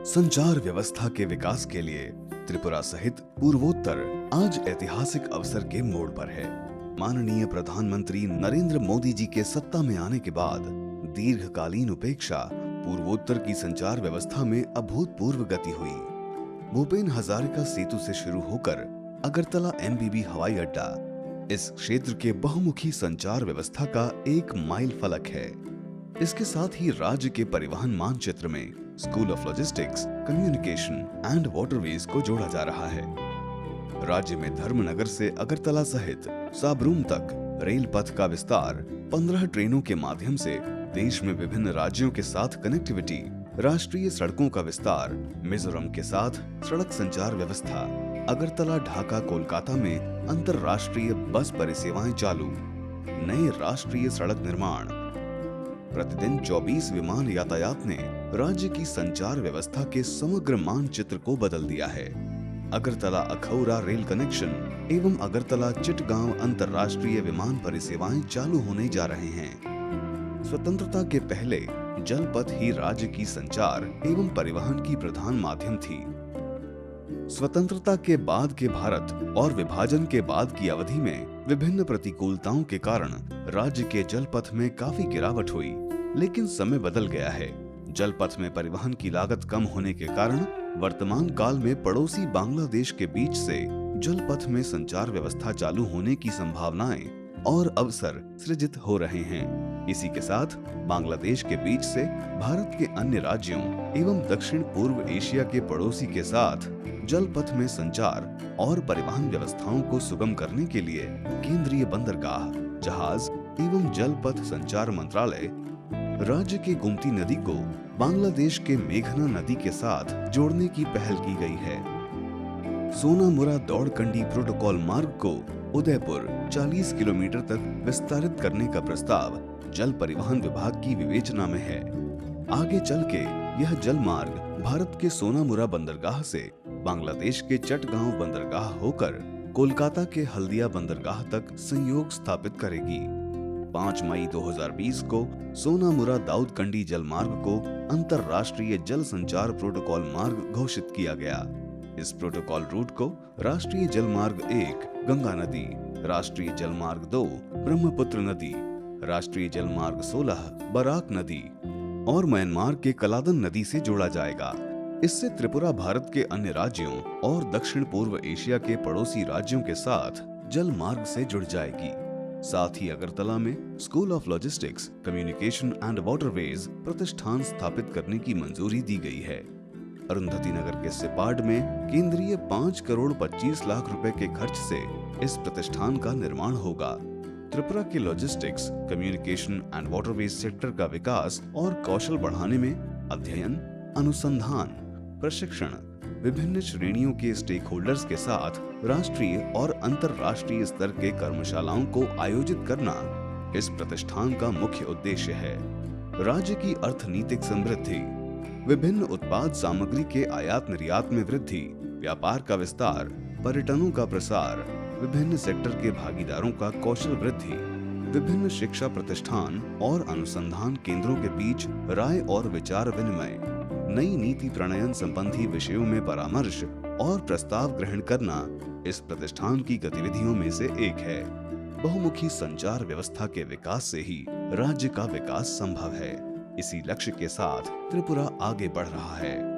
संचार व्यवस्था के विकास के लिए त्रिपुरा सहित पूर्वोत्तर आज ऐतिहासिक अवसर के मोड़ पर है। माननीय प्रधानमंत्री नरेंद्र मोदी जी के सत्ता में आने के बाद दीर्घकालीन उपेक्षा पूर्वोत्तर की संचार व्यवस्था में अभूतपूर्व गति हुई। भूपेन हजारिका सेतु से शुरू होकर अगरतला एमबीबी हवाई अड्डा इस क्षेत्र के बहुमुखी संचार व्यवस्था का एक माइल फलक है। इसके साथ ही राज्य के परिवहन मानचित्र में school of logistics, communication and waterways को जोड़ा जा रहा है। राज्य में धर्मनगर से अगरतला सहित साब्रूम तक रेल पथ का विस्तार, 15 ट्रेनों के माध्यम से देश में विभिन्न राज्यों के साथ कनेक्टिविटी, राष्ट्रीय सड़कों का विस्तार, मिजोरम के साथ सड़क संचार व्यवस्था, अगरतला, ढाका, कोलकाता में अंतरराष्ट्रीय बस परिसेवाएं चालू, नए राष्ट्रीय सड़क निर्माण, प्रतिदिन 24 विमान यातायात ने राज्य की संचार व्यवस्था के समग्र मानचित्र को बदल दिया है। अगरतला अखौरा रेल कनेक्शन एवं अगरतला चिटगांव अंतरराष्ट्रीय विमान परिसेवाएं चालू होने जा रहे हैं। स्वतंत्रता के पहले जलपथ ही राज्य की संचार एवं परिवहन की प्रधान माध्यम थी। स्वतंत्रता के बाद के भारत और विभाजन के बाद की अवधि में विभिन्न प्रतिकूलताओं के कारण राज्य के जलपथ में काफी गिरावट हुई, लेकिन समय बदल गया है। जलपथ में परिवहन की लागत कम होने के कारण वर्तमान काल में पड़ोसी बांग्लादेश के बीच से जलपथ में संचार व्यवस्था चालू होने की संभावनाएं और अवसर सृजित हो रहे हैं। इसी के साथ बांग्लादेश के बीच से भारत के अन्य राज्यों एवं दक्षिण पूर्व एशिया के पड़ोसी के साथ जलपथ में संचार और परिवहन व्यवस्थाओं को सुगम करने के लिए केंद्रीय बंदरगाह, जहाज एवं जलपथ संचार मंत्रालय राज्य के गोमती नदी को बांग्लादेश के मेघना नदी के साथ जोड़ने की पहल की गई है। सोनामुरा दौड़कंडी प्रोटोकॉल मार्ग को उदयपुर 40 किलोमीटर तक विस्तारित करने का प्रस्ताव जल परिवहन विभाग की विवेचना में है। आगे चल के यह जल मार्ग भारत के सोनामुरा बंदरगाह से बांग्लादेश के चटगांव बंदरगाह होकर कोलकाता के हल्दिया बंदरगाह तक संयोग स्थापित करेगी। 5 मई 2020 को सोनामुरा दाऊदकंडी जल मार्ग को अंतरराष्ट्रीय जल संचार प्रोटोकॉल मार्ग घोषित किया गया। इस प्रोटोकॉल रूट को राष्ट्रीय जल मार्ग 1 गंगा नदी, राष्ट्रीय जल मार्ग 2 ब्रह्मपुत्र नदी, राष्ट्रीय जल मार्ग 16 बराक नदी और म्यांमार के कलादन नदी से जोड़ा जाएगा। इससे त्रिपुरा भारत के अन्य राज्यों और दक्षिण पूर्व एशिया के पड़ोसी राज्यों के साथ जल मार्ग से जुड़ जाएगी। साथ ही अगरतला में school of logistics, communication and waterways प्रतिष्ठान स्थापित करने की मंजूरी दी गई है। अरुंधति नगर के सिपाड में केंद्रीय 5 करोड़ 25 लाख रुपए के खर्च से इस प्रतिष्ठान का निर्माण होगा। त्रिपुरा के logistics, communication and waterways sector का विकास और कौशल बढ़ाने में अध्ययन, अनुसंधान, प्रशिक्षण, विभिन्न श्रेणियों के स्टेक होल्डर्स के साथ राष्ट्रीय और अंतरराष्ट्रीय स्तर के कर्मशालाओं को आयोजित करना इस प्रतिष्ठान का मुख्य उद्देश्य है। राज्य की अर्थनीतिक समृद्धि, विभिन्न उत्पाद सामग्री के आयात निर्यात में वृद्धि, व्यापार का विस्तार, पर्यटनों का प्रसार, विभिन्न सेक्टर के भागीदारों का कौशल वृद्धि, विभिन्न शिक्षा प्रतिष्ठान और अनुसंधान केंद्रों के बीच राय और विचार विनिमय, नई नीति प्रणयन संबंधी विषयों में परामर्श और प्रस्ताव ग्रहण करना इस प्रतिष्ठान की गतिविधियों में से एक है। बहुमुखी संचार व्यवस्था के विकास से ही राज्य का विकास संभव है। इसी लक्ष्य के साथ त्रिपुरा आगे बढ़ रहा है।